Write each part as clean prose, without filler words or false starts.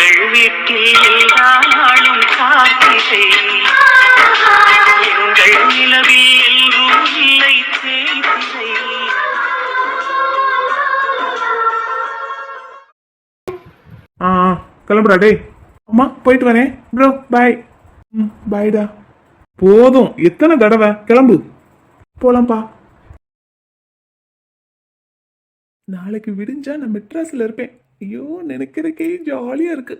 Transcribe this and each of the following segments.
எங்கள் வீட்டில் எல்லா நாளும் காத்திரை, எங்கள் நிலவில் எல்லோரும் இல்லை தேய்திரை. கிளம்புறா டே. அம்மா போயிட்டு வரேன் ப்ரோ, பாய். பாய்டா. போதும், எத்தனை தடவை? கிளம்பு, போலாம்ப்பா. நாளைக்கு விடிஞ்சா நான் மெட்ராஸ்ல இருப்பேன். ஐயோ, நினைக்கிறக்கே ஜாலியா இருக்கு.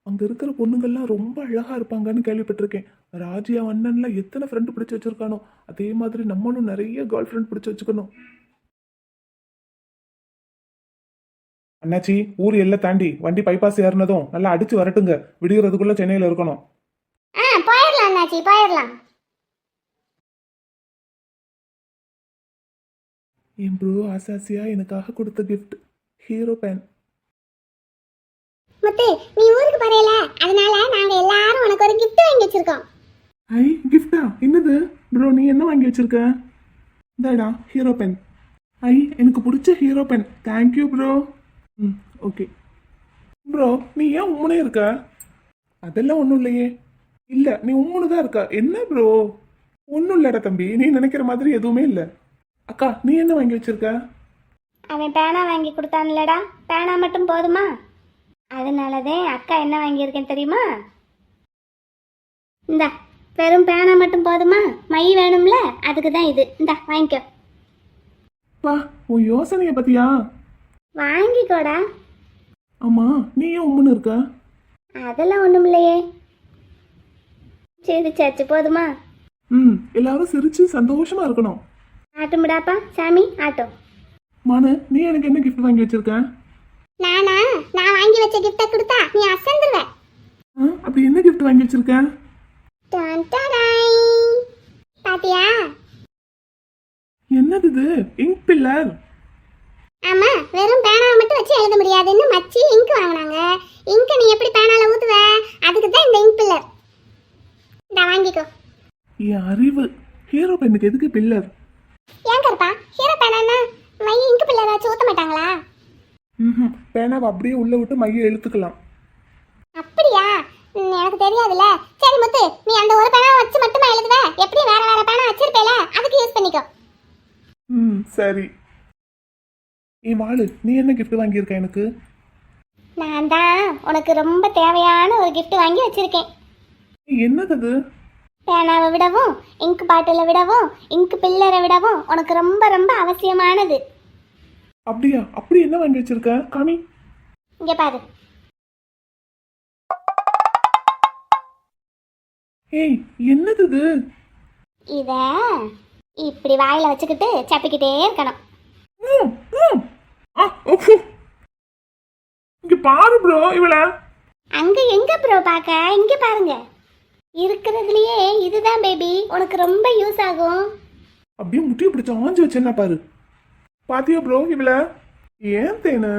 அங்க இருக்கிற பொண்ணுங்கள்லாம் ரொம்ப அழகா இருப்பாங்கன்னு கேள்விப்பட்டிருக்கேன். ராஜியா அண்ணன்லாம் எத்தனை ஃப்ரெண்டு பிடிச்சி வச்சிருக்கானோ, அதே மாதிரி நம்மளும் நிறைய கேர்ள் ஃப்ரெண்ட் பிடிச்சி வச்சுக்கணும். அண்ணாச்சி, ஊர் எல்லாம் தாண்டி வண்டி பைபாஸ் ஏறினதும் நல்லா அடிச்சு வரட்டுங்க. விடுகிறதுக்குள்ள சென்னையில இருக்கணும். போயிடலாம் அண்ணாச்சி, போயிடலாம். என் ப்ரோ ஆசாசியா எனக்காக கொடுத்த கிஃப்ட், ஹீரோ பேன். முத்து, நீ ஊருக்கு போறேல, அதனால நாங்க எல்லாரும் உனக்கு ஒரு கிஃப்ட் வாங்கி வச்சிருக்கோம். ஐ, கிஃப்டா? என்னது ப்ரோ, நீ என்ன வாங்கி வச்சிருக்க? இந்தாடா ஹீரோ பென். ஐ, எனக்கு பிடிச்ச hero Ben. Thank you bro. Okay bro, நீ ஏன் உம்முனே இருக்க? அதெல்லாம் ஒன்றும் இல்லையே. இல்லை, நீ உம்முனு தான் இருக்க. என்ன ப்ரோ? ஒன்றும் இல்லடா தம்பி, நீ நினைக்கிற மாதிரி எதுவுமே இல்லை. அக்கா, நீ என்ன வாங்கி வச்சிருக்க? அவன் பேனா வாங்கி கொடுத்தான்லடா, பேனா மட்டும் போதுமா? அதனாலதான் அக்கா என்ன வாங்கியிருக்கேன் தெரியுமா? இந்தா, வெறும் பேனா மட்டும் போதுமா? மை வேணும்ல, அதுக்கு தான் இது. இந்தா வாங்கிக்கோ. வா, உன் யோசனையை பத்தியா? வாங்கிக்கோடா. ஆமா, நீ ஏன் உம்முன்னு இருக்க? அதெல்லாம் ஒண்ணும் இல்லையே. சரி சாச்சு, போதுமா? எல்லாரும் சிரிச்சு சந்தோஷமா இருக்கணும். ஆட்டும்டாப்பா சாமி, ஆட்டும். மானு, நீ எனக்கு என்ன கிஃப்ட் வாங்கி வச்சிருக்க? நானா? நான் வாங்கி வச்ச கிஃப்ட கொடுத்தா நீ அசந்துருவ. அப்படி என்ன கிஃப்ட் வாங்கி வச்சிருக்க? பாத்தியா? என்னது இது? Ink pillar. ஆமா, வெறும் பேனாவை மட்டும் வச்சு எழுத முடியாதுன்னு மச்சி இங்க் வாங்கினாங்க. இங்க நீ எப்படி பேனால ஊத்துவ? அதுக்கு தான் இந்த இங்க் பில்லர். இந்த வாங்கிக்கோ. என் அறிவு, ஹீரோ பெண்ணுக்கு எதுக்கு பில்லர்? ஏன் கருப்பா, ஹீரோ பேனா மை இங்க் பில்லர் வச்சு ஊத்த மாட்டாங்களா? பேனாவை அப்படியே உள்ள விட்டு மைய எழுத்துக்கலாம். அப்படியா? எனக்கு தெரியாதுல்ல. சரி முத்து, நீ அந்த ஒரு பேனா வச்சு மட்டுமா எழுதுவ? எப்படி வேற வேற பேனா வச்சிருப்பேல, அதுக்கு யூஸ் பண்ணிக்கோ. சரி. ஏ வாளு, நீ என்ன கிஃப்ட் வாங்கியிருக்க எனக்கு? நான் தான் உனக்கு ரொம்ப தேவையான ஒரு கிஃப்ட் வாங்கி வச்சிருக்கேன். என்னது அது? பேனாவை விடவும் இங்க் பாட்டிலை விடவும் இங்க் பில்லரை விடவும் உனக்கு ரொம்ப ரொம்ப அவசியமானது. அப்படியா? அப்படி என்ன வாங்கி வச்சிருக்க? காமி. இங்க பாரு. ஏய், என்னது இது? இத இப்படி வாயில வச்சுக்கிட்டு சப்பிக்கிட்டே இருக்கணும். இங்க பாரு ப்ரோ, இவள. அங்க எங்க ப்ரோ பாக்க? இங்க பாருங்க. இருக்கிறதுலயே இதுதான் பேபி, உனக்கு ரொம்ப யூஸ் ஆகும். அப்படியே முட்டியை பிடிச்ச ஆஞ்சு வச்சேன்னா பாரு. பாத்தியா ப்ரோ இவள? ஏன் தேனு?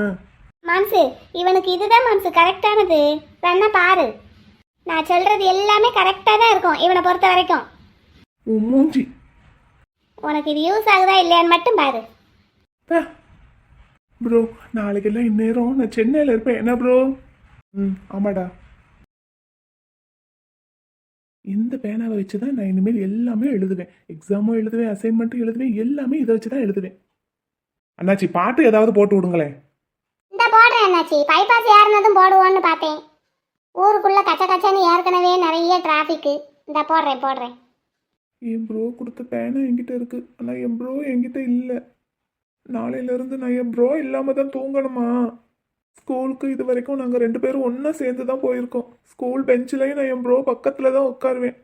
மாம்சு, இவனுக்கு இதுதான் மாம்சு கரெக்டானது. வேணா பாரு, நான் சொல்றது எல்லாமே கரெக்டா தான் இருக்கும் இவனை பொறுத்த வரைக்கும். உன் மூஞ்சி. உனக்கு இது யூஸ் ஆகுதா இல்லையான்னு மட்டும் பாரு. ப்ரோ, நாளைக்கெல்லாம் இந்நேரம் நான் சென்னையில் இருப்பேன். என்ன ப்ரோ? ஆமாடா. இந்த பேனாவை வச்சு தான் நான் இனிமேல் எல்லாமே எழுதுவேன். எக்ஸாமும் எழுதுவேன், அசைன்மெண்ட்டும் எழுதுவேன், எல்லாமே இதை வச்சு தான் எழுதுவேன். அண்ணாச்சி, பாட்டு ஏதாவது போட்டு விடுங்களேன். இந்த போடுறேன் அண்ணாச்சி, பைபாஸ் ஏறினதும் போடுவோன்னு பார்த்தேன். ஊருக்குள்ள கச்ச கச்சன்னு ஏற்கனவே நிறைய டிராஃபிக்கு. இந்த போடுறேன். என் ப்ரோ கொடுத்த பேனா என்கிட்ட இருக்கு, ஆனால் என் ப்ரோ என்கிட்ட இல்லை. நாளையிலேருந்து நான் என் ப்ரோ இல்லாமல் தான் தூங்கணுமா? ஸ்கூலுக்கு இது வரைக்கும் நாங்கள் 2 பேரும் ஒன்றா சேர்ந்து தான் போயிருக்கோம். ஸ்கூல் பெஞ்சிலையும் நான் என் ப்ரோ பக்கத்தில் தான் உட்காருவேன்.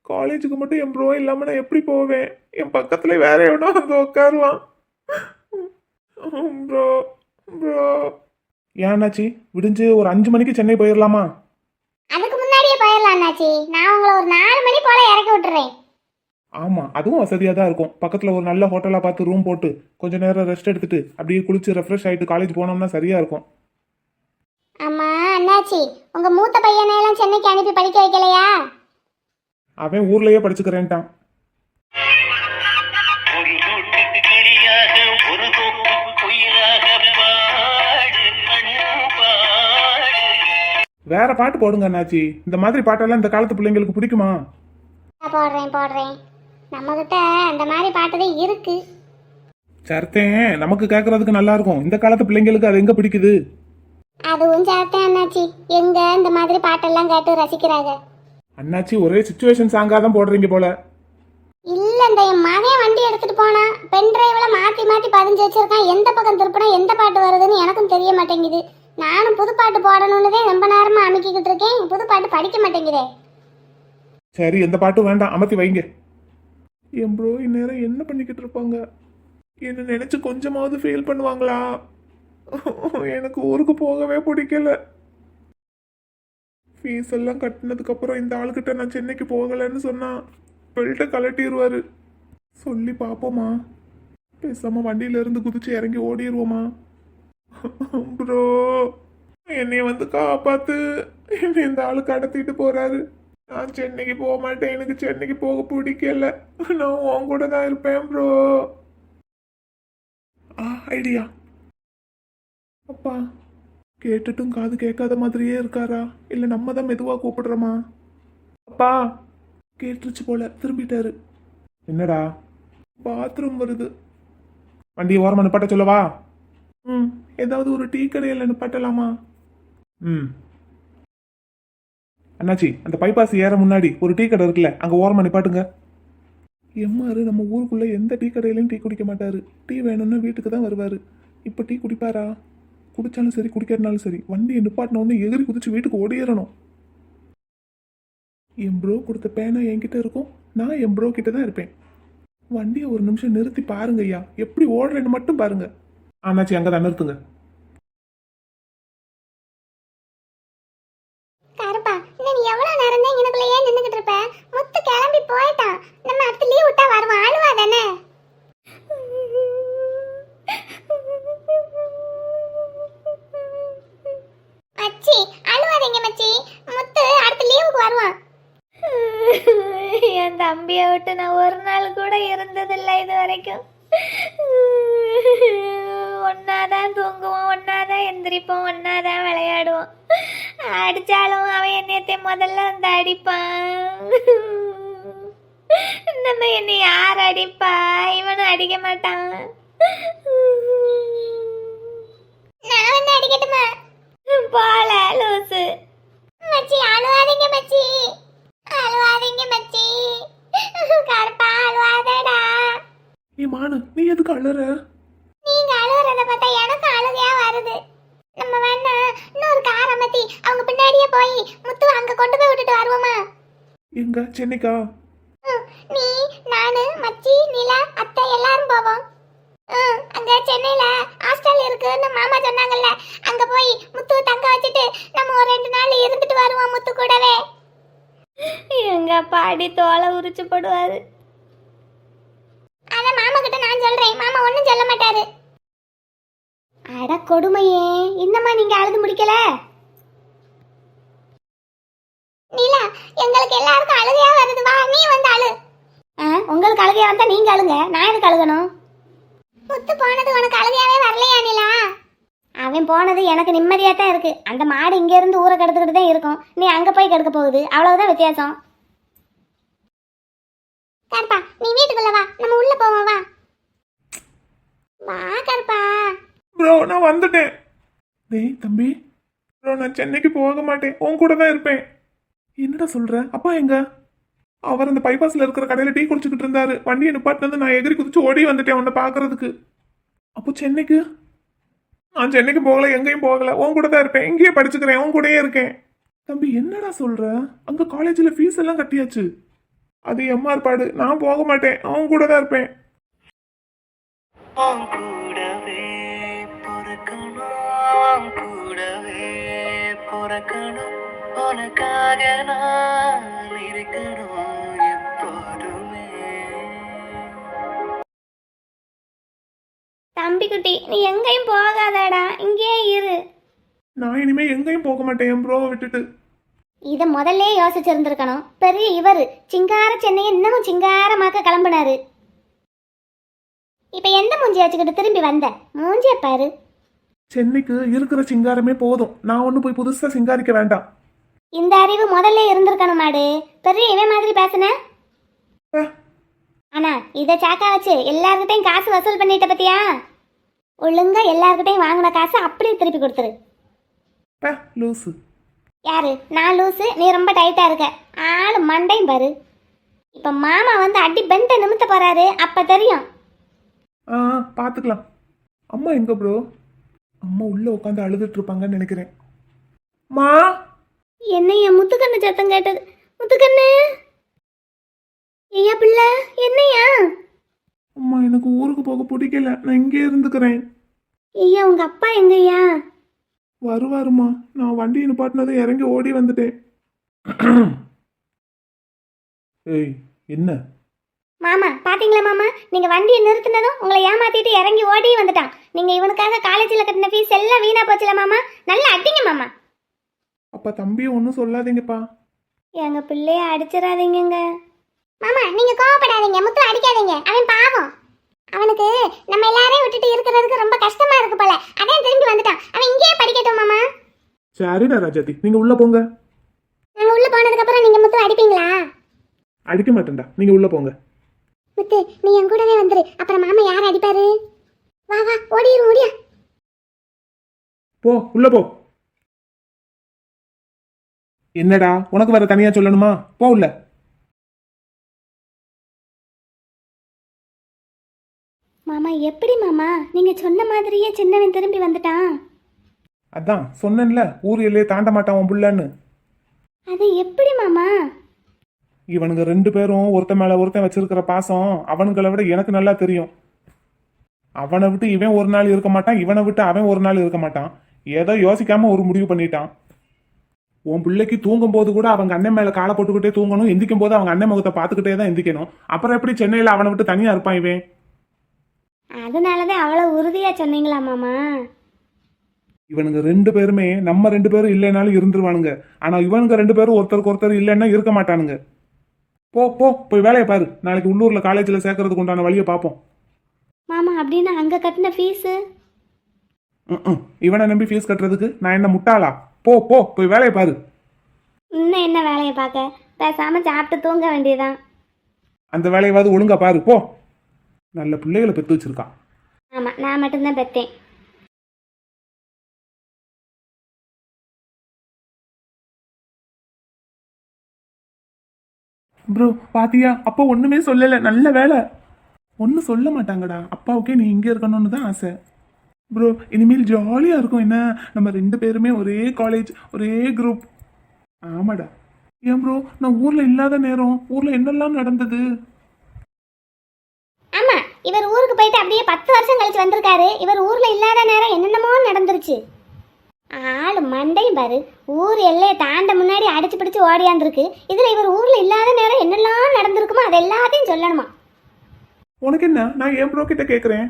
காலேஜுக்கு மட்டும் என் ப்ரோ இல்லாமல் நான் எப்படி போவேன்? என் பக்கத்தில் வேற எவனோ அங்கே உட்காருவான். Bro bro. ஏன்னாச்சி, விடிஞ்சு ஒரு 5 மணிக்கு சென்னை போயிடலாமா? அதுக்கு முன்னாடியே போயிடலாம் அண்ணாச்சி. நான் உங்களை ஒரு 4 மணி போல இறக்கி விட்டுறேன். ஆமாம், அதுவும் வசதியாக தான் இருக்கும். பக்கத்தில் ஒரு நல்ல ஹோட்டலாக பார்த்து ரூம் போட்டு கொஞ்சம் நேரம் ரெஸ்ட் எடுத்துட்டு அப்படியே குளிச்சு ரெஃப்ரெஷ் ஆகிட்டு காலேஜ் போனோம்னா சரியாக இருக்கும். ஆமா அண்ணாச்சி, உங்க மூத்த பையனை எல்லாம் சென்னைக்கு அனுப்பி படிக்க வைக்கலையா? அவன் ஊர்லயே படிச்சுக்கிறேன்ட்டான். வேற பாட்டு போடுங்க அண்ணாச்சி. இந்த மாதிரி பாட்டெல்லாம் இந்த காலத்து பிள்ளைங்களுக்கு பிடிக்குமா? போடுறேன். நம்மகிட்ட அந்த மாதிரி பாட்டுதான் இருக்கு. சர்த்தேன், நமக்கு கேட்கறதுக்கு நல்லா இருக்கும். இந்த காலத்து பிள்ளைங்களுக்கு அது எங்க பிடிக்குது? அதுவும் சேர்த்தேன் அண்ணாச்சி. எங்க இந்த மாதிரி பாட்டெல்லாம் கேட்டு ரசிக்கிறாங்க. அண்ணாச்சி ஒரே சிச்சுவேஷன் சாங்கா தான் போடுறீங்க போல. இல்ல, இந்த என் மகன் வண்டி எடுத்துட்டு போனா பென் டிரைவ்ல மாத்தி மாத்தி பதிஞ்சு வச்சிருக்கான். எந்த பக்கம் திருப்பினா எந்த பாட்டு வருதுன்னு எனக்கும் தெரிய மாட்டேங்குது. நானும் புது பாட்டு போடணும்னு தான் ரொம்ப நேரமா அமைக்கிக்கிட்டு இருக்கேன். புது பாட்டு படிக்க மாட்டேங்குதே. சரி, எந்த பாட்டும் வேண்டாம், அமர்த்தி வைங்க. என் ப்ரோ இந்நேரம் என்ன பண்ணிக்கிட்டு இருப்பாங்க? என்ன நினைச்சு கொஞ்சமாவது ஃபீல் பண்ணுவாங்களா? எனக்கு ஊருக்கு போகவே பிடிக்கல. ஃபீஸ் எல்லாம் கட்டினதுக்கு அப்புறம் இந்த ஆளுகிட்ட நான் சென்னைக்கு போகலைன்னு சொன்னா பெல்ட்டை கலட்டிடுவாரு. சொல்லி பார்ப்போமா? பேசாம வண்டியில இருந்து குதிச்சு இறங்கி ஓடிடுவோமா? ப்ரோ, என்னைய வந்து காப்பாத்து. என்னை இந்த ஆளு கடத்திட்டு போறாரு. நான் சென்னைக்கு போக மாட்டேன். எனக்கு சென்னைக்கு போக பிடிக்கல. நான் உன் கூட தான் இருப்பேன் ப்ரோ. ஐடியா. அப்பா கேட்டுட்டும் காது கேட்காத மாதிரியே இருக்காரா? இல்ல நம்ம தான் மெதுவா கூப்பிடுறோமா? அப்பா கேட்டுருச்சு போல, திரும்பிட்டாரு. என்னடா? பாத்ரூம் வருது. வண்டியை ஓரமா நிப்பாட்ட சொல்லவா? ஏதாவது ஒரு டீ கடையில் நிப்பாட்டலாமா? அண்ணாச்சி, அந்த பைபாஸ் ஏற முன்னாடி ஒரு டீ கடை இருக்குல்ல, அங்க ஓரமா நிப்பாட்டுங்க. எம்மாரு நம்ம ஊருக்குள்ள எந்த டீ கடையிலையும் டீ குடிக்க மாட்டாரு. டீ வேணும்னா வீட்டுக்கு தான் வருவாரு. இப்ப டீ குடிப்பாரா? குடிச்சாலும் சரி குடிக்கிறனாலும் சரி வண்டியை நிப்பாட்டினோன்னு எகிரி குதிச்சு வீட்டுக்கு ஓடிடணும். என் ப்ரோ கொடுத்த பேனா என்கிட்ட இருக்கும். நான் என் ப்ரோ கிட்ட தான் இருப்பேன். வண்டியை ஒரு நிமிஷம் நிறுத்தி பாருங்க ஐயா, எப்படி ஓடுறேன்னு மட்டும் பாருங்க. ஆனாச்சி அங்கதான் நிறுத்துங்க. கருப்பா, இன்னும் எவ்வளவு நேரம் தான் இங்கனக்குள்ள ஏன் நின்னுகிட்டு இருப்ப? முத்து கிளம்பி போயிட்டான். நம்ம அடுத்து லீவ் விட்டா வருவான். அழுவா தானே? மச்சி அழுவாதீங்க மச்சி. முத்து அடுத்து லீவுக்கு வருவான். என் தம்பியை விட்டு நான் ஒரு நாள் கூட இருந்ததில்லை இது வரைக்கும். ஒன்னாதான் தூங்குவோம், ஒன்னாதான் எந்திரிப்போம், ஒன்னாதான் விளையாடுவோம். அடிச்சாலும் அவன் என்னத்தை முதல்ல வந்து அடிப்பான். நம்ம என்னை யார் அடிப்பா? இவனும் அடிக்க மாட்டான். நான் வந்து அடிக்கட்டுமா? போல லூசு. மச்சி அழுவாதீங்க மச்சி. அழுவாதீங்க மச்சி. கருப்பா அழுவாதடா. மானு, நீ எதுக்கு அழுற? நீங்க அழுறத பார்த்தா எனக்கு அழுகையா வருது. நம்ம வேணா இன்னொரு கார் அமர்த்தி அவங்க பின்னாடியே போய் முத்து அங்க கொண்டு போய் விட்டுட்டு வருவோமா? எங்க? சென்னைக்கா? நீ, நானு, மச்சி, நிலா, அத்தை எல்லாரும் போவோம். அங்க சென்னையில ஹாஸ்டல் இருக்குன்னு மாமா சொன்னாங்கல்ல, அங்க போய் முத்து தங்க வச்சுட்டு நம்ம ஒரு 2 நாள் இருந்துட்டு வருவோம் முத்து கூடவே. எங்க பாடி தோலை உரிச்சு போடுவாரு. அத மாமா கிட்ட நான் சொல்றேன். மாமா ஒண்ணும் சொல்ல மாட்டாரு. அட கொடுமையே, இன்னமா நீங்க அழுது முடிக்கல? நிலா, எங்களுக்கு எல்லாருக்கும் அழுகையா வருது. வா நீ வந்து அழு. உங்களுக்கு அழுகையா வந்தா நீங்க அழுங்க. நான் எதுக்கு அழுகணும்? முத்து போனது உனக்கு அழுகையாவே வரலையா நிலா? அவன் போனது எனக்கு நிம்மதியா தான் இருக்கு. அந்த மாடு இங்க இருந்து ஊரை கெடுத்துக்கிட்டு தான் இருக்கும். நீ அங்க போய் கெடுக்க போகுது. அவ்வளவுதான் வித்தியாசம். கருப்பா, நீ வீட்டுக்குள்ள வா, நம்ம உள்ள போவோம். வா வா கருப்பா. ப்ரோ நான் வந்துட்டேன். டேய் தம்பி, ப்ரோ நான் சென்னைக்கு போக மாட்டேன். உன் கூட தான் இருப்பேன். என்னடா சொல்ற? அப்பா எங்க? அவர் அந்த பைபாஸ்ல இருக்கிற கடையில டீ குடிச்சுக்கிட்டு இருந்தாரு. வண்டியை நிப்பாட்டினது நான் எகிரி குதிச்சு ஓடி வந்துட்டேன் உன்னை பாக்குறதுக்கு. அப்போ சென்னைக்கு? நான் சென்னைக்கு போகல, எங்கேயும் போகல. உன் கூட தான் இருப்பேன். இங்கேயே படிச்சுக்கிறேன், உன் கூடயே இருக்கேன். தம்பி என்னடா சொல்ற? அங்க காலேஜ்ல ஃபீஸ் எல்லாம் கட்டியாச்சு. அது எம்ஆர் பாடு. நான் போக மாட்டேன். அவன் கூட தான் இருப்பேன். உன் கூடவே பொறுக்கணும், கூடவே பொறுக்கணும், உனக்காக நான் இருக்கணும் எப்போதுமே. தம்பி குட்டி, நீ எங்கேயும் போகாதடா, இங்கேயே இரு. நான் இனிமே எங்கேயும் போக மாட்டேன் என் ப்ரோவை விட்டுட்டு. இத முதல்ல யோசிச்சிருந்திருக்கணும். பெரிய இவரு சிங்கார சென்னையை இன்னமும் சிங்காரமாக்க கிளம்பினாரு. இப்ப எந்த மூஞ்சி வச்சுக்கிட்டு திரும்பி வந்த? மூஞ்சிய பாரு. சென்னைக்கு இருக்கிற சிங்காரமே போதும். நான் ஒன்றும் போய் புதுசா சிங்காரிக்க வேண்டாம். இந்த அறிவு முதல்ல இருந்திருக்கணும் மாடு. பெரிய இவன் மாதிரி பேசுன. பே, ஆனா இதை சாக்கா வச்சு எல்லார்கிட்டையும் காசு வசூல் பண்ணிட்ட பத்தியா? ஒழுங்கா எல்லார்கிட்டையும் வாங்கின காசு அப்படியே திருப்பி கொடுத்துரு. பே, லூசு. யாரு? நான் லூசு, நீ ரொம்ப டைட்டா இருக்க. ஆளு மண்டையும் பாரு. இப்ப மாமா வந்து அடி பெண்ட நிமித்த போறாரு, அப்ப தெரியும். ஆ, பார்த்துக்கலாம். அம்மா எங்க ப்ரோ? அம்மா உள்ள உட்காந்து அழுதுட்டு இருப்பாங்கன்னு நினைக்கிறேன். மா, என்னையா முத்துக்கண்ணு சத்தம் கேட்டது? முத்துக்கண்ணு, ஐயா பிள்ளை, என்னையா? அம்மா எனக்கு ஊருக்கு போக பிடிக்கல, நான் இங்கே இருந்துக்கிறேன். ஐயா உங்க அப்பா எங்கய்யா? வருவாருமா, நான் வண்டி நிப்பாட்டினதும் இறங்கி ஓடி வந்துட்டேன். ஏய், என்ன? மாமா பாத்தீங்களா மாமா, நீங்க வண்டியை நிறுத்தினதும் உங்களை ஏமாத்திட்டு இறங்கி ஓடி வந்துட்டான். நீங்க இவனுக்காக காலேஜில் கட்டின ஃபீஸ் எல்லாம் வீணா போச்சுல மாமா. நல்லா அடிங்க மாமா. அப்ப தம்பியை ஒன்றும் சொல்லாதீங்கப்பா. எங்க பிள்ளைய அடிச்சிடாதீங்க மாமா. நீங்க கோவப்படாதீங்க, முத்து அடிக்காதீங்க. அவன் பாவம். அவனுக்கு நம்ம எல்லாரையும் விட்டுட்டு இருக்கிறதுக்கு ரொம்ப கஷ்டமா இருக்கு போல, அதான் திரும்பி வந்துட்டான். அவன் இங்கேயே படிக்கட்டும் மாமா. சரிடா ராஜாத்தி, நீங்க உள்ள போங்க. நாங்க உள்ள போனதுக்கு அப்புறம் நீங்க முத்து அடிப்பீங்களா? அடிக்க மாட்டேன்டா, நீங்க உள்ள போங்க. முத்து நீ என் கூடவே வந்துரு, அப்புறம் மாமா யார் அடிப்பாரு? வா வா, ஓடிரு ஓடியா. போ, உள்ள போ. என்னடா உனக்கு வேற தனியா சொல்லணுமா? போ உள்ள. மாமா எப்படி மாமா, நீங்க சொன்ன மாதிரியே சின்னவன் திரும்பி வந்துட்டான். அதான் சொன்னேன்ல, ஊர் எல்லையே தாண்ட மாட்டான் உன் புள்ளன்னு. அது எப்படி மாமா? இவனுங்க 2 பேரும் ஒருத்தன் மேல ஒருத்தன் வச்சிருக்கிற பாசம் அவனுங்களை விட எனக்கு நல்லா தெரியும். அவனை விட்டு இவன் ஒரு நாள் இருக்க மாட்டான், இவனை விட்டு அவன் ஒரு நாள் இருக்க மாட்டான். ஏதோ யோசிக்காம ஒரு முடிவு பண்ணிட்டான். உன் பிள்ளைக்கு தூங்கும் போது கூட அவங்க அண்ணன் மேல காலை போட்டுக்கிட்டே தூங்கணும், எந்திக்கும் போது அவங்க அண்ணன் முகத்தை பார்த்துக்கிட்டே தான் எந்திக்கணும். அப்புறம் எப்படி சென்னையில அவனை விட்டு தனியா இருப்பான் இவன்? அதனாலதான் அவ்வளவு உறுதியா சொன்னீங்களா மாமா? இவனுங்க 2 பேருமே நம்ம 2 பேரும் இல்லைனாலும் இருந்துருவானுங்க. ஆனா இவனுங்க 2 பேரும் ஒருத்தருக்கு ஒருத்தர் இல்லைன்னா இருக்க மாட்டானுங்க. போ போ, போய் வேலையை பாரு. நாளைக்கு உள்ளூர்ல காலேஜில் சேர்க்கறதுக்கு உண்டான வழியை பார்ப்போம். மாமா அப்படின்னா அங்க கட்டின ஃபீஸு? இவனை நம்பி ஃபீஸ் கட்டுறதுக்கு நான் என்ன முட்டாளா? போ போ, போய் வேலையை பாரு. இன்னும் என்ன வேலையை பார்க்க, பேசாம சாப்பிட்டு தூங்க வேண்டியதான். அந்த வேலையாவது ஒழுங்கா பாரு, போ. நல்ல பிள்ளைகளை பெற்று வச்சிருக்கான். ஆமா, நான் மட்டும்தான் பெத்தேன். ப்ரோ பாத்தியா, அப்பா ஒண்ணுமே சொல்லல. நல்ல வேலை. ஒன்னும் சொல்ல மாட்டாங்கடா. அப்பாவுக்கே நீ இங்க இருக்கணும்னு தான் ஆசை. ப்ரோ இனிமேல் ஜாலியா இருக்கும். என்ன, நம்ம 2 பேருமே ஒரே காலேஜ், ஒரே குரூப். ஆமாடா. ஏன் ப்ரோ, நான் ஊர்ல இல்லாத நேரம் ஊர்ல என்னெல்லாம் நடந்தது? ஆமா, இவர் ஊருக்கு போயிட்டு அப்படியே 10 வருஷம் கழிச்சு வந்திருக்காரு. இவர் ஊர்ல இல்லாத நேரம் என்னென்னமோ நடந்துருச்சு. ஆளு மண்டையும் பாரு. ஊர் எல்லையை தாண்ட முன்னாடி அடிச்சு பிடிச்சு ஓடியாந்துருக்கு. இதுல இவர் ஊர்ல இல்லாத நேரம் என்னெல்லாம் நடந்திருக்குமோ அது எல்லாத்தையும் சொல்லணுமா? உனக்கு என்ன, நான் ஏன் ப்ரோ கிட்ட கேக்குறேன்.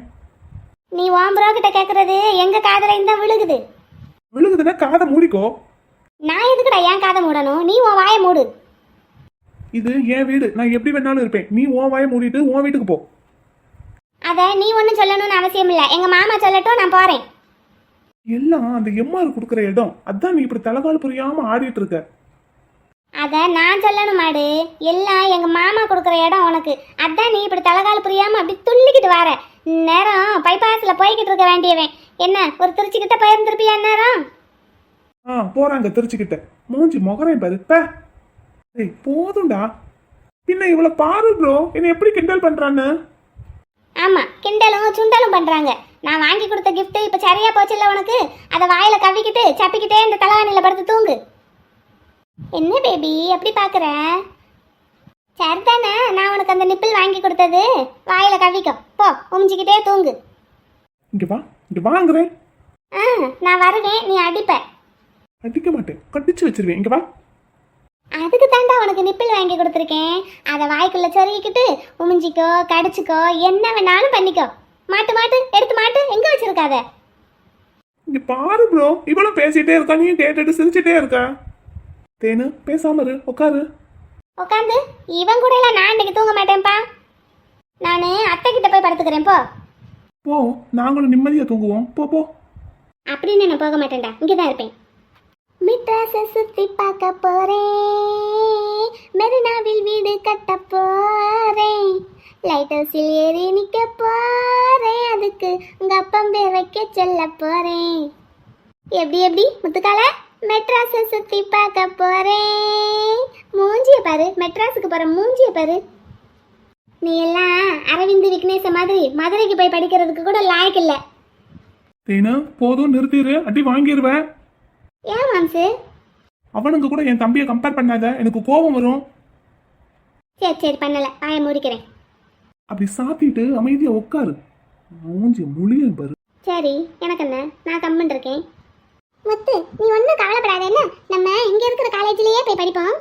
நீ உன் ப்ரோ கிட்ட கேக்குறது எங்க காதுல இருந்தா விழுகுது. விழுகுதுன்னா காதை மூடிக்கோ. நான் எதுக்குடா என் காதை மூடணும்? நீ உன் வாயை மூடு. இது என் வீடு, நான் எப்படி வேணாலும் இருப்பேன். நீ உன் வாயை மூடிட்டு உன் வீட்டுக்கு போ. அத நீ ஒன்றும் சொல்லணும்னு அவசியம் இல்லை. எங்க மாமா சொல்லட்டும், நான் போறேன். எல்லாம் அந்த எம்ஆர் கொடுக்குற இடம். அதான் நீ இப்படி தலைகால் புரியாம ஆடிட்டு இருக்க. அத நான் சொல்லணும் மாடு. எல்லாம் எங்க மாமா கொடுக்குற இடம் உனக்கு. அதான் நீ இப்படி தலைகால் புரியாம அப்படி துள்ளிக்கிட்டு வர. நேரம் பைபாஸ்ல போய்கிட்டு இருக்க வேண்டியவன் என்ன ஒரு திருச்சிக்கிட்ட போயிருந்திருப்பியா நேரம்? போறாங்க திருச்சிக்கிட்ட. மூஞ்சி முகரையும் பாரு. ஏய் போதும்டா. பின்ன இவ்வளவு பாரு ப்ரோ, என்ன எப்படி கிண்டல் பண்றான்னு. ஆமா, கிண்டலும் சுண்டலும் பண்றாங்க. நான் வாங்கி கொடுத்த கிஃப்ட் இப்ப சரியா போச்சுல்ல உனக்கு? அதை வாயில கவ்விக்கிட்டு சப்பிக்கிட்டே இந்த தலைவாணியில படுத்து தூங்கு. என்ன பேபி அப்படி பாக்குற? சரிதானே, நான் உனக்கு அந்த நிப்பிள் வாங்கி கொடுத்தது. வாயில கவ்விக்கோ, போ உமிஞ்சிக்கிட்டே தூங்கு. இங்க வா, இங்க வாங்குறேன். நான் வருவேன், நீ அடிப்ப. அடிக்க மாட்டேன், கடிச்சு வச்சிருவேன். இங்க வா. அதுக்கு தாண்டா உனக்கு நிப்பிள் வாங்கி கொடுத்துருக்கேன். அதை வாய்க்குள்ள சொருகிக்கிட்டு உமிஞ்சிக்கோ, கடிச்சுக்கோ, என்ன வேணாலும் பண்ணிக்கோ. மாட்டு மாட்டு, எடுத்து மாட்டு. எங்க வச்சிருக்காத? இங்க பாரு ப்ரோ, இவளும் பேசிட்டே இருக்கா, நீயும் கேட்டுட்டு சிரிச்சுட்டே இருக்கா. தேனு பேசாம இரு, உட்காரு. உட்காந்து இவன் கூட எல்லாம் நான் இன்னைக்கு தூங்க மாட்டேன்ப்பா. நான் அத்தை கிட்ட போய் படுத்துக்கிறேன். போ போ, நாங்களும் நிம்மதியா தூங்குவோம். போ போ. அப்படின்னு நான் போக மாட்டேன்டா, இங்கதான் இருப்பேன். மெட்ராஸை சுத்தி பார்க்க போறேன், மெரினாவில் வீடு கட்ட போறேன், லைட் ஹவுஸில் ஏறி நிக்க போறேன், அதுக்கு உங்க அப்பம் பேர் வைக்க சொல்ல போறேன். எப்படி முத்துக்கால? மெட்ராஸை சுத்தி பார்க்க போறேன். மூஞ்சிய பாரு, மெட்ராஸுக்கு போற மூஞ்சிய பாரு. நீ எல்லாம் அரவிந்த் விக்னேஷ மாதிரி மதுரைக்கு போய் படிக்கிறதுக்கு கூட லாய்க்கு இல்ல. தேனா போதும், நிறுத்திடு, அடி வாங்கிடுவேன். ஏன் மாம்சு? அவனுங்க கூட என் தம்பியை கம்பேர் பண்ணாத, எனக்கு கோபம் வரும். சரி பண்ணல, வாய மூடிக்கிறேன். அப்படி சாத்திட்டு அமைதியா உட்காரு. மூஞ்சி முழியும் பாரு. சரி, எனக்கு என்ன, நான் கம்மன் இருக்கேன். முத்து, நீ ஒன்றும் கவலைப்படாத. என்ன, நம்ம இங்க இருக்கிற காலேஜ்லயே போய் படிப்போம்.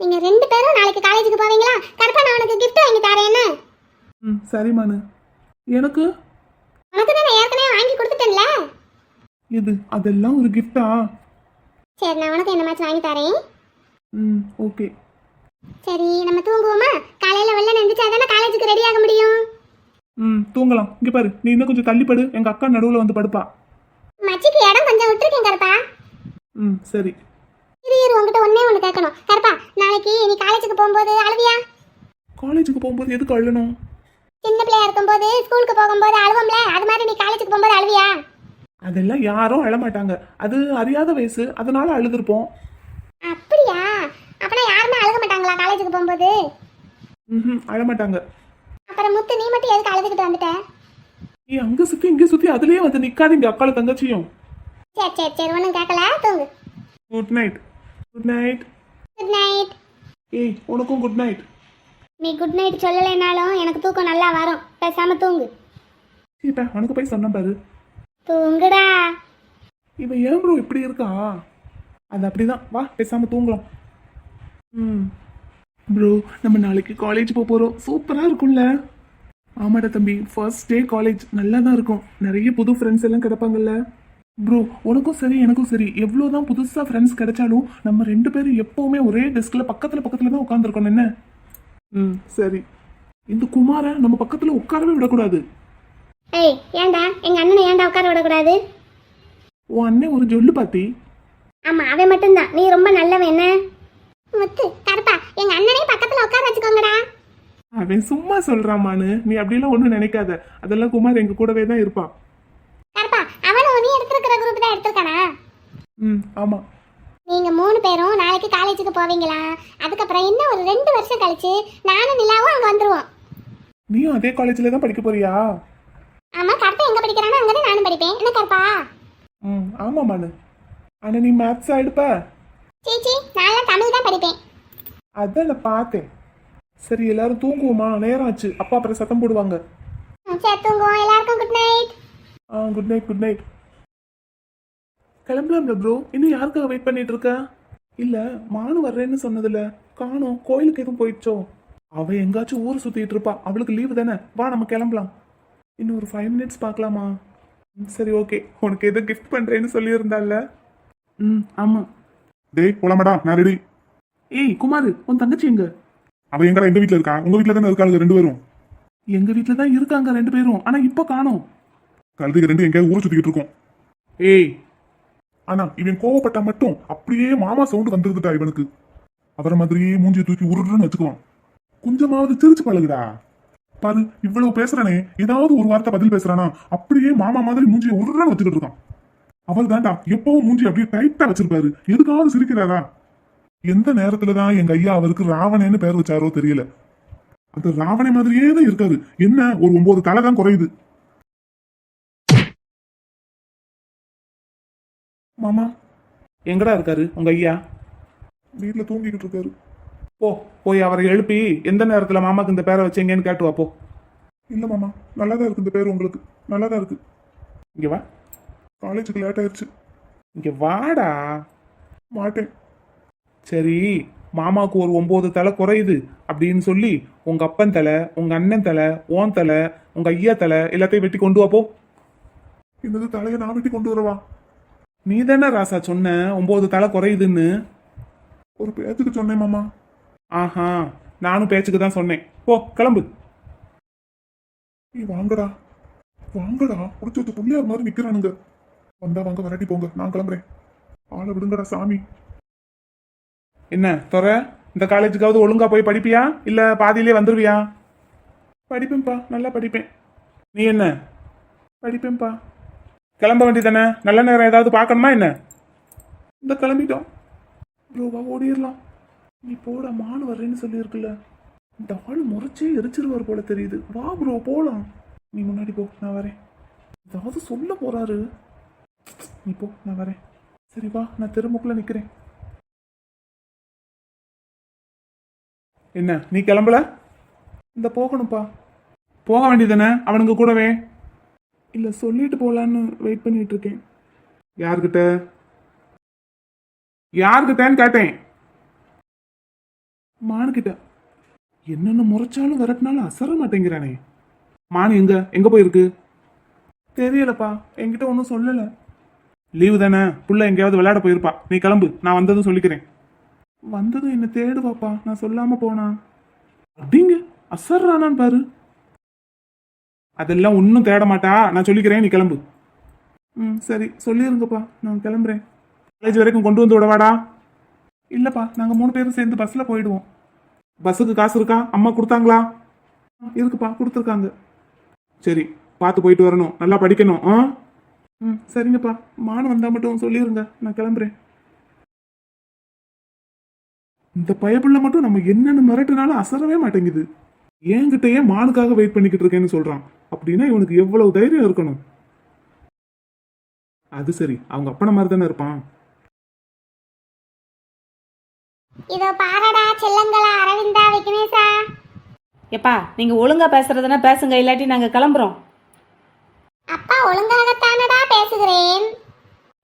நீங்க 2 பேரும் நாளைக்கு காலேஜுக்கு போவீங்களா? கருப்பா நான் உனக்கு gift வாங்கி தரேன். என்ன? சரி மானு. எனக்கு உனக்கு தான் நான் ஏற்கனவே வாங்கி கொடுத்துட்டேன்ல. இது அதெல்லாம் ஒரு கிஃப்டா? சரி, நான் உனக்கு என்ன மாதிரி வாங்கி தரேன். ஓகே. சரி, நம்ம தூங்குவோமா? காலையில வெள்ளன எந்திரிச்சாதானே காலேஜுக்கு ரெடி ஆக முடியும். தூங்கலாம். இங்க பாரு, நீ இன்னும் கொஞ்சம் தள்ளிப்படு, எங்க அக்கா நடுவுல வந்து படுப்பா. மச்சிக்கு இடம் கொஞ்சம் விட்டுருக்கேன் கருப்பா. சரி. இரு, உங்ககிட்ட ஒண்ணு கேட்கணும். கருப்பா, நாளைக்கு நீ காலேஜுக்கு போகும்போது அழுவியா? காலேஜுக்கு போகும்போது எதுக்கு அழணும்? சின்ன பிள்ளையா இருக்கும்போது ஸ்கூலுக்கு போகும்போது அழுவோம்ல, அது மாதிரி நீ காலேஜுக்கு போகும்போது அழுவியா? அதெல்லாம் யாரும் அழமாட்டாங்க, அது அறியாத வயசு, அதனால அழுதுருப்போம். அப்படியா? அப்பனா யாருமே அழுக மாட்டாங்களா காலேஜுக்கு போகும்போது? அழமாட்டாங்க. அப்புறம் முத்து, நீ மட்டும் எதுக்கு அழுதுகிட்டு வந்துட்ட? நீ அங்க சுத்தி இங்க சுத்தி அதுலயே வந்து நிக்காதீங்க, அக்கால தங்கச்சியும். சரி, ஒன்றும் கேட்கல, தூங்கு. Good night. Good night. Good night. ஏய், உனக்கும் குட் நைட். நீ குட் நைட் சொல்லலைனாலும் எனக்கு தூக்கம் நல்லா வரும். பேசாம தூங்கு. சீப்பா, உனக்கு போய் சொன்ன பாரு. தூங்குடா. இவன் ஏன் ப்ரோ இப்படி இருக்கா? அது அப்படிதான், வா பேசாம தூங்கலாம். ப்ரோ, நம்ம நாளைக்கு காலேஜ் போறோம். சூப்பரா இருக்கும்ல? ஆமாடா தம்பி, ஃபர்ஸ்ட் டே காலேஜ் நல்லா தான் இருக்கும். நிறைய புது ஃப்ரெண்ட்ஸ் எல்லாம் கிடப்பாங்கல்ல. ப்ரோ, உனக்கும் சரி எனக்கும் சரி, எவ்வளோதான் புதுசாக ஃப்ரெண்ட்ஸ் கிடைச்சாலும் நம்ம 2 பேரும் எப்போவுமே ஒரே டெஸ்கில் பக்கத்தில் தான் உட்காந்துருக்கோம். என்ன? சரி. இந்த குமாரை நம்ம பக்கத்தில் உட்காரவே விடக்கூடாது. ஏய், ஏன்டா எங்க அண்ணனை ஏன்டா உட்கார விடக்கூடாது? உன் அண்ணன் ஒரு ஜொல்லு பாத்தி. ஆமா, அவன் மட்டும்தான். நீ ரொம்ப நல்லவன். என்ன முத்து, கருப்பா, எங்க அண்ணனையும் பக்கத்துல உட்கார வச்சுக்கோங்கடா. அவன் சும்மா சொல்றாமான்னு நீ அப்படியெல்லாம் ஒன்றும் நினைக்காத. அதெல்லாம் குமார் எங்க கூடவே தான் இருப்பான். கருப்பா, அவனும் நீ எடுத்துருக்கிற குரூப் தான் எடுத்திருக்கானா? ஆமா. நீங்க 3 பேரும் நாளைக்கு காலேஜுக்கு போவீங்களா? அதுக்கப்புறம் இன்னும் ஒரு 2 வருஷம் கழிச்சு நானும் நிலாவும் அங்க வந்துருவோம். நீயும் அதே காலேஜ்ல தான் படிக்க போறியா? ஆமா, கருப்பா எங்க படிக்கிறானோ அங்கதான் நானும் படிப்பேன். என்ன கருப்பா? ஆமா மானு. ஆனா நீ மேத்ஸா எடுப்ப? சீச்சி, நான் தமிழ் தான் படிப்பேன். அதான் நான் பார்த்தேன். சரி, எல்லாரும் தூங்குவோமா? நேரம் ஆச்சு, அப்பா அப்புறம் சத்தம் போடுவாங்க. சரி, தூங்குவோம். எல்லாருக்கும் good night. Good night. Good night. கிளம்பலாம்ல ப்ரோ? இன்னும் யாருக்காக வெயிட் பண்ணிட்டு இருக்க? இல்ல, மானு வர்றேன்னு சொன்னதுல காணோம். கோயிலுக்கு எதுவும் போயிடுச்சோ? அவ எங்காச்சும் ஊர் சுத்திட்டு இருப்பா, அவளுக்கு லீவு தானே. வா நம்ம கிளம்பலாம். இன்னும் ஒரு 5 மினிட்ஸ் பார்க்கலாமா? சரி, ஓகே. உனக்கு எதோ கிஃப்ட் பண்றேன்னு சொல்லியிருந்தால. ஆமா. டேய் போலாமாடா, நான் ரெடி. ஏய் குமார், உன் தங்கச்சி எங்க? அவ எங்கடா எங்க வீட்ல இருக்கா? உங்க வீட்ல தானே இருக்காளுங்க 2 பேரும்? எங்க வீட்ல தான் இருக்காங்க 2 பேரும், ஆனா இப்ப காணோம். கழுதுக்கு 2 எங்கேயாவது ஊர் சுத்திக்கிட்டு இருக்கோம். ஏய், ஆனா இவன் கோவப்பட்டா மட்டும் அப்படியே மாமா சவுண்ட் வந்துருதுடா இவனுக்கு. அவரை மாதிரியே மூஞ்சியை தூக்கி உருன்னு வச்சுக்குவான். கொஞ்சமாவது சிரிச்சு பழகுடா. பாரு, இவ்வளவு பேசுறானே, ஏதாவது ஒரு வார்த்தை பதில் பேசுறானா அப்படியே மாமா மாதிரி மூஞ்சியை உருன்னு வச்சுக்கிட்டு இருக்கான். அவர் தான்டா எப்பவும் மூஞ்சி அப்படியே டைட்டா வச்சிருப்பாரு. எதுக்காவது சிரிக்கிறாரா? எந்த நேரத்துலதான் எங்க ஐயா அவருக்கு ராவணேன்னு பேர் வச்சாரோ தெரியல. அந்த ராவணே மாதிரியே தான் இருக்காரு. என்ன, ஒரு 9 தலை தான் குறையுது. மாமா, எங்கடா இருக்காரு உங்க ஐயா? வீட்டுல தூங்கிக்கிட்டு இருக்காரு. போய் அவரை எழுப்பி எந்த நேரத்துல மாமாக்கு இந்த பேரை வச்சீங்கன்னு கேட்டு வா போ. இல்ல மாமா, நல்லாதான் இருக்கு இந்த பேர், உங்களுக்கு நல்லாதான் இருக்கு. இங்க வா. காலேஜுக்கு லேட் ஆயிடுச்சு. இங்க வாடா. மாட்டேன். சரி, மாமாவுக்கு ஒரு 9 தலை குறையுது அப்படின்னு சொல்லி உங்க அப்பன் தலை, உங்க அண்ணன் தலை, ஓன் தலை, உங்க ஐயா தலை எல்லாத்தையும் வெட்டி கொண்டு வா போ. இந்த தலையை நான் வெட்டி கொண்டு வரவா? நீ தானே ராசா சொன்ன 9 தலை குறையுதுன்னு. ஒரு பேச்சுக்கு சொன்னேன் மாமா. ஆஹா, நானும் பேச்சுக்கு தான் சொன்னேன். போ கிளம்பு. நீ வாங்கடா வாங்கடா, புடிச்சு வச்ச புள்ளியார் மாதிரி நிக்கிறானுங்க. வந்தா வாங்க, விரட்டி போங்க, நான் கிளம்புறேன். ஆளை விடுங்கடா சாமி. என்ன துற, இந்த காலேஜுக்காவது ஒழுங்கா போய் படிப்பியா இல்ல பாதியிலே வந்துருவியா? படிப்பேன்ப்பா, நல்லா படிப்பேன். நீ என்ன? படிப்பேன்ப்பா. கிளம்ப வேண்டியதானே? நல்ல நேரம் ஏதாவது பார்க்கணுமா என்ன? இந்த கிளம்பிட்டோம் ப்ரோவா, ஓடிடலாம். நீ போட மானு வர்றேன்னு சொல்லியிருக்குல்ல, இந்த ஆள் முறைச்சே எரிச்சிருவார் போல தெரியுது. வா ப்ரோ போலாம். நீ முன்னாடி போ, நான் வரேன். ஏதாவது சொல்ல போறாரு. நீ போ, நான் வரேன். சரி வா, நான் தெருமுக்குள்ள நிக்கிறேன். என்ன நீ கிளம்பல? இந்த போகணும்ப்பா. போக வேண்டியதானே அவனுங்க கூடவே? இல்ல சொல்லிட்டு போலான்னு வெயிட் பண்ணிட்டு இருக்கேன். யார்கிட்ட? யார்கிட்டன்னு கேட்டேன். மானுக்கிட்ட. என்னென்ன முறைச்சாலும் விரட்டினாலும் அசர மாட்டேங்கிறானே. மானு எங்க போயிருக்கு? தெரியலப்பா, என்கிட்ட ஒன்றும் சொல்லல. லீவு தானே, புள்ள எங்கேயாவது விளையாட போயிருப்பா. நீ கிளம்பு, நான் வந்ததும் சொல்லிக்கிறேன். வந்ததும் என்ன தேடுவாப்பா, நான் சொல்லாம போனா. அப்படிங்க அசர்றானான்னு பாரு. அதெல்லாம் ஒன்றும் தேட மாட்டா, நான் சொல்லிக்கிறேன், நீ கிளம்பு. சரி சொல்லிருங்கப்பா, நான் கிளம்புறேன். காலேஜ் வரைக்கும் கொண்டு வந்து விடவாடா? இல்லப்பா, நாங்கள் 3 பேரும் சேர்ந்து பஸ்ல போயிடுவோம். பஸ்ஸுக்கு காசு இருக்கா? அம்மா கொடுத்தாங்களா? இருக்குப்பா, கொடுத்துருக்காங்க. சரி பார்த்து போயிட்டு வரணும், நல்லா படிக்கணும். சரிங்கப்பா, மானு வந்தா மட்டும் சொல்லிருங்க, நான் கிளம்புறேன். இந்த பயப்புள்ள மட்டும் நம்ம என்னென்னு மிரட்டினாலும் அசரவே மாட்டேங்குது. என்கிட்டயே மானுக்காக வெயிட் பண்ணிக்கிட்டு இருக்கேன்னு சொல்றான். அப்படின்னா இவனுக்கு எவ்வளவு தைரியம் இருக்கணும். அது சரி, அவங்க அப்பன மாதிரி தானே இருப்பான். இதோ பாரடா செல்லங்களா, அரவிந்தா, விக்னேஷா. எப்பா நீங்க ஒழுங்கா பேசுறதுன்னா பேசுங்க, இல்லாட்டி நாங்க கிளம்புறோம். அப்பா ஒழுங்காகத்தானடா பேசுகிறேன்.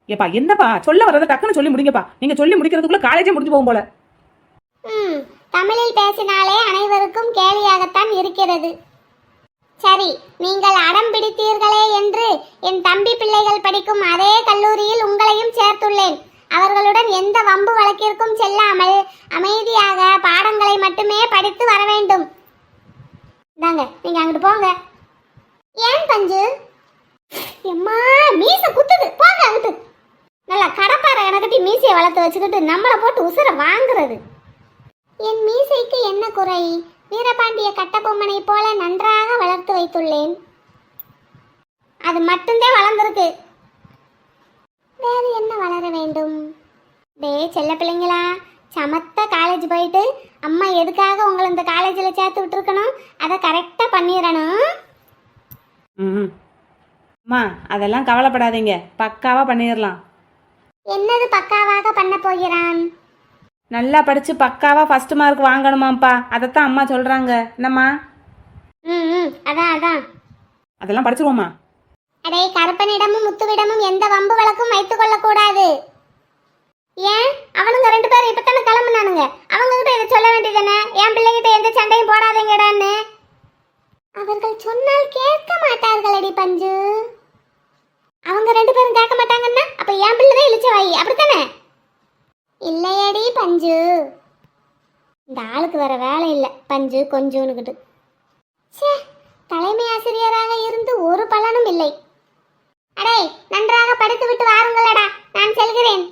எப்பா என்னப்பா சொல்ல வர்றத டக்குன்னு சொல்லி முடிங்கப்பா. நீங்க சொல்லி முடிக்கிறதுக்குள்ள காலேஜே முடிஞ்சு போகும் போல. தமிழில் பேசினாலே அனைவருக்கும் கேலியாகத்தான் இருக்கிறது. சரி, நீங்கள் அடம் பிடித்தீர்களே என்று என் தம்பி பிள்ளைகள் படிக்கும் அதே கல்லூரியில் உங்களையும் சேர்த்துள்ளேன். அவர்களுடன் எந்த வம்பு வழக்கிற்கும் செல்லாமல் அமைதியாக பாடங்களை மட்டுமே படித்து வர வேண்டும். தாங்க நீங்க அங்கிட்டு போங்க. ஏன் பஞ்சு? எம்மா மீச குத்துது, போங்க அங்கிட்டு. நல்லா கடப்பார எனக்கிட்ட மீசையை வளர்த்து வச்சுக்கிட்டு நம்மளை போட்டு உசுர வாங்குறது. என் மீசைக்கு என்ன குறை? வீரபாண்டிய கட்டபொம்மனை போல நன்றாக வளர்த்து வைத்துள்ளேன். அது மட்டும்தான் வளர்ந்துருக்கு, வேறு என்ன வளர வேண்டும்? டே செல்ல பிள்ளைங்களா, சமத்த காலேஜ் போயிட்டு அம்மா எதுக்காக உங்களை இந்த காலேஜில் சேர்த்து விட்டுருக்கணும், அதை கரெக்டாக பண்ணிடணும். அம்மா அதெல்லாம் கவலைப்படாதீங்க, பக்காவா பண்ணிடலாம். என்னது பக்காவாக பண்ண போகிறான்? நல்லா படிச்சு பக்காவா ஃபர்ஸ்ட் மார்க் வாங்கணுமாப்பா, அதைத்தான் அம்மா சொல்றாங்க. என்னம்மா? அதான் அதெல்லாம் படிச்சிருவோம்மா. அடே கருப்பனிடமும் முத்துவிடமும் எந்த வம்பு வழக்கும் வைத்துக் கொள்ளக்கூடாது. ஏன் அவனுங்க 2 பேரும் இப்பத்தானே கிளம்புனானுங்க, அவங்க கிட்ட இதை சொல்ல வேண்டியதானே? என் பிள்ளைகிட்ட எந்த சண்டையும் போடாதீங்கடான்னு. அவர்கள் சொன்னால் கேட்க மாட்டார்களடி பஞ்சு. அவங்க 2 பேரும் கேட்க மாட்டாங்கன்னா அப்ப என் பிள்ளைதான் இழிச்ச வாயி, அப்படித்தானே? இல்லையடி பஞ்சு, இந்த ஆளுக்கு வேற வேலை இல்லை பஞ்சு கொஞ்சோன்னுக்கிட்டு. சே, தலைமை ஆசிரியராக இருந்து ஒரு பலனும் இல்லை. அடே நன்றாக படித்து விட்டு வாருங்களடா, நான் செல்கிறேன்.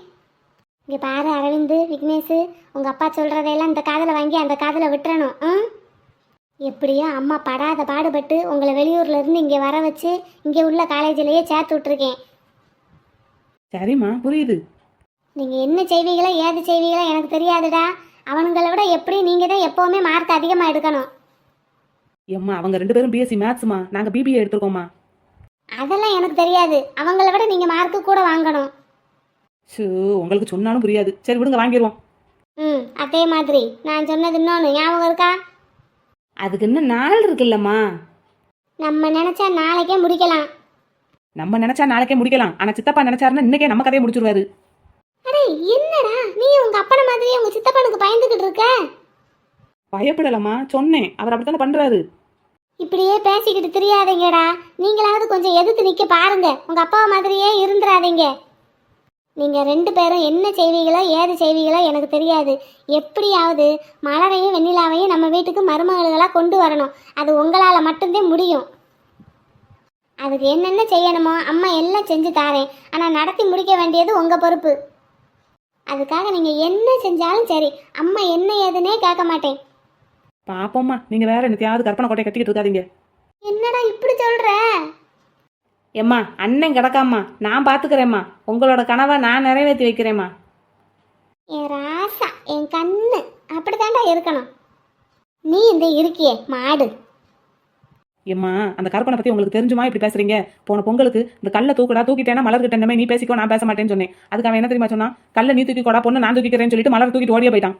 இங்கே பாரு அரவிந்து, விக்னேஷ், உங்கள் அப்பா சொல்கிறதையெல்லாம் இந்த காதில் வாங்கி அந்த காதில் விட்டுறணும். எப்படியோ அம்மா படாத பாடுபட்டு உங்களை வெளியூர்ல இருந்து இங்கே வர வச்சு இங்கே உள்ள காலேஜிலேயே சேர்த்து விட்டுருக்கேன். சரிம்மா, புரியுது. நீங்கள் என்ன செய்வீங்களோ ஏது செய்வீங்களோ எனக்கு தெரியாதுடா. அவனுங்களை விட எப்படி நீங்கள் தான் எப்போவுமே மார்க் அதிகமாக எடுக்கணும். ஏம்மா அவங்க 2 பேரும் பிஎஸ்சி மேத்ஸ்மா, நாங்கள் பிபிஏ எடுத்துருக்கோம்மா. அதெல்லாம் எனக்கு தெரியாது, அவங்கள விட நீங்கள் மார்க்கு கூட வாங்கணும். ஷூ, உங்களுக்கு சொன்னாலும் புரியாது. சரி விடுங்க, வாங்கிடுவோம். அதே மாதிரி நான் சொன்னது இன்னொன்று ஞாபகம் இருக்கா? அதுக்கு இன்னும் நாள் இருக்குல்லம்மா. நம்ம நினச்சா நாளைக்கே முடிக்கலாம். நம்ம நினைச்சா நாளைக்கே முடிக்கலாம், ஆனால் சித்தப்பா நினைச்சாருன்னா இன்னைக்கே நம்ம கதையை முடிச்சிருவாரு. அடே என்னடா நீ உங்க அப்பன மாதிரியே உங்க சித்தப்பனுக்கு பயந்துகிட்டு இருக்க? பயப்படலாமா, சொன்னேன், அவர் அப்படித்தானே பண்றாரு. இப்படியே பேசிக்கிட்டு தெரியாதீங்கடா. நீங்களாவது கொஞ்சம் எதிர்த்து நிக்க பாருங்க, உங்க அப்பா மாதிரியே இருந்துடாதீங்க. நீங்க 2 பேரும் என்ன செய்வீங்களோ ஏது செய்வீங்களோ எனக்கு தெரியாது. எப்படியாவது மலரையும் வெண்ணிலாவையும் நம்ம வீட்டுக்கு மருமகள்களாக கொண்டு வரணும். அது உங்களால் மட்டும்தான் முடியும். அதுக்கு என்னென்ன செய்யணுமோ அம்மா எல்லாம் செஞ்சு தாரேன். ஆனால் நடத்தி முடிக்க வேண்டியது உங்கள் பொறுப்பு. அதுக்காக நீங்க என்ன செஞ்சாலும் சரி அம்மா என்ன ஏதுன்னே கேட்க மாட்டேன். பாப்போம்மா, நீங்கள் வேற என்னத்தையாவது கற்பனை கோட்டை கட்டிக்கிட்டு இருக்காதீங்க. என்னடா இப்படி சொல்ற? ஏம்மா, அண்ணன் கிடக்காம்மா, நான் பார்த்துக்கிறேம்மா. உங்களோட கனவை நான் நிறைவேற்றி வைக்கிறேம்மா. என் ராசா, என் கண்ணு அப்படித்தாண்டா இருக்கணும். நீ இந்த இருக்கியே மாடு. ஏம்மா, அந்த கற்பனை பற்றி உங்களுக்கு தெரிஞ்சுமா இப்படி பேசுறீங்க? போன பொங்கலுக்கு இந்த கல்லை தூக்குடா, தூக்கிட்டேன்னா மலர்கிட்ட இந்த மாதிரி நீ பேசிக்கோ, நான் பேச மாட்டேன்னு சொன்னேன். அதுக்கு அவன் என்ன தெரியுமா சொன்னா? கல்லை நீ தூக்கி கொடா, பொண்ணு நான் தூக்கிக்கிறேன்னு சொல்லிட்டு மலர் தூக்கிட்டு ஓடியே போயிட்டான்.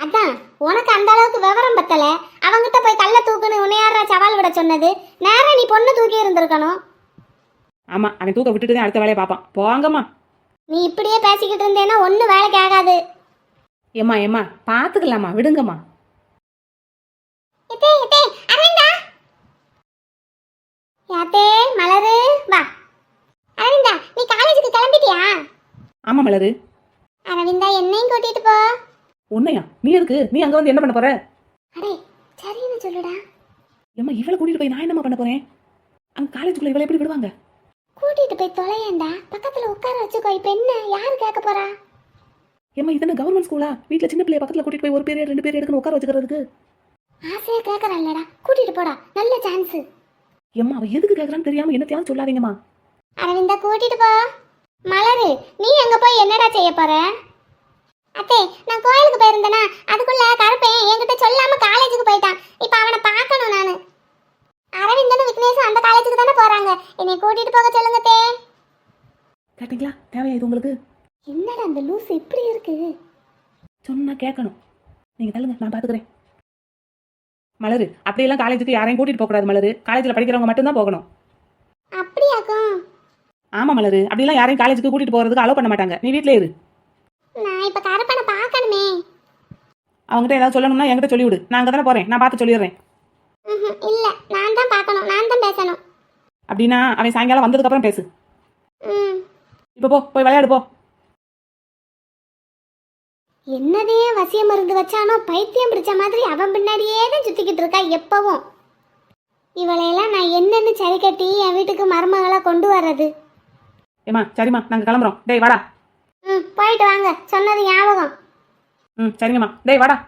அதான் உனக்கு அந்த அளவுக்கு விவரம் பத்தல. அவங்கிட்ட போய் கல்ல தூக்குன்னு உன்னையாடுற சவால் விட சொன்னது. நேரம் நீ பொண்ணு தூக்கி இருந்திருக்கணும். ஆமா, அவன் தூக்க விட்டுட்டு தான் அடுத்த வேலையை பார்ப்பான். போங்கம்மா. நீ இப்படியே பேசிக்கிட்டு இருந்தேன்னா ஒன்றும் வேலைக்கு ஆகாது. ஏம்மா ஏம்மா, பார்த்துக்கலாம்மா, விடுங்கம்மா. எத்தே எத்தே அரவிந்தா, யாத்தே மலரு வா. அரவிந்தா, நீ காலேஜுக்கு கிளம்பிட்டியா? ஆமா மலரு. அரவிந்தா, என்னையும் கூட்டிட்டு போ. உன்னையா? நீ எதுக்கு? நீ அங்க வந்து என்ன பண்ண போற? அடே சரின்னு சொல்லுடா. ஏம்மா, இவளை கூட்டிட்டு போய் நான் என்னம்மா பண்ண போறேன்? அங்க காலேஜுக்குள்ள இவளை எப்படி விடுவாங்க? கூட்டிட்டு போய் தொலையேண்டா, பக்கத்துல உட்கார வச்சுக்கோ. இப்ப என்ன யாரு கேட்க போறா? ஏம்மா, இது என்ன கவர்மெண்ட் ஸ்கூலா? வீட்டுல சின்ன பிள்ளைய பக்கத்துல கூட்டிட்டு போய் ஒரு பேர் 2 பேர் எடுக்கணும் உட்கார வச்சுக்கிறதுக்கு? ஆசையா கேட்கறல்லடா, கூட்டிட்டு போடா, நல்ல சான்ஸ். ஏம்மா, அவ எதுக்கு கேட்கறான்னு தெரியாம என்னத்தையாவது சொல்லாதீங்கம்மா. அரவிந்தா, கூட்டிட்டு போ. மலரு, நீ அங்க போய் என்னடா செய்ய போற? அத்தே, நான் கோயிலுக்கு போயிருந்தேனா, அதுக்குள்ள கருப்பேன் என்கிட்ட சொல்லாம காலேஜுக்கு போயிட்டான். இப்ப அவனை பார்க்கணும் நானு. அரவிந்தனும் விக்னேஷும் அந்த காலேஜுக்கு தானே போறாங்க. என்னை கூட்டிட்டு போக சொல்லுங்க தே. கேட்டீங்களா? தேவையா இது உங்களுக்கு? என்னடா அந்த லூசு இப்படி இருக்கு? சொன்னா கேட்கணும். நீங்க தள்ளுங்க, நான் பாத்துக்கிறேன். மலரு, அப்படியெல்லாம் காலேஜுக்கு யாரையும் கூட்டிட்டு போக கூடாது மலரு. காலேஜ்ல படிக்கிறவங்க மட்டும்தான் போகணும். அப்படியாக்கும்? ஆமா மலரு, அப்படியெல்லாம் யாரையும் காலேஜுக்கு கூட்டிட்டு போறதுக்கு அலோ பண்ண மாட்டாங்க. நீ வீட்லயே இரு. நான் இப்ப கருப்பனை பார்க்கணுமே. அவங்ககிட்ட ஏதாவது சொல்லணும்னா என்கிட்ட சொல்லிவிடு. நான் அங்கே தானே போறேன், நான் பார்த்து சொல்லிடுறேன். இல்ல, நான் தான் பார்க்கணும், நான் தான் பேசணும். அப்படின்னா அவன் சாயங்காலம் வந்ததுக்கு அப்புறம் பேசு. ம். இப்போ போய் விளையாடு போ. என்னதே வசிய மருந்து வச்சானோ, பைத்தியம் பிடிச்ச மாதிரி அவன் பின்னாடியே தான் சுத்திக்கிட்டு இருக்கா எப்பவும். இவளையெல்லாம் நான் என்னன்னு சரி கட்டி என் வீட்டுக்கு மருமகளா கொண்டு வர்றது? ஏமா, சரிம்மா, நாங்கள் கிளம்புறோம். டேய் வாடா. போயிட்டு வாங்க, சொன்னது ஞாபகம். சரிங்கம்மா. டேய் வாடா.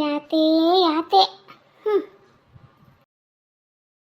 யாத்தே யாத்தே.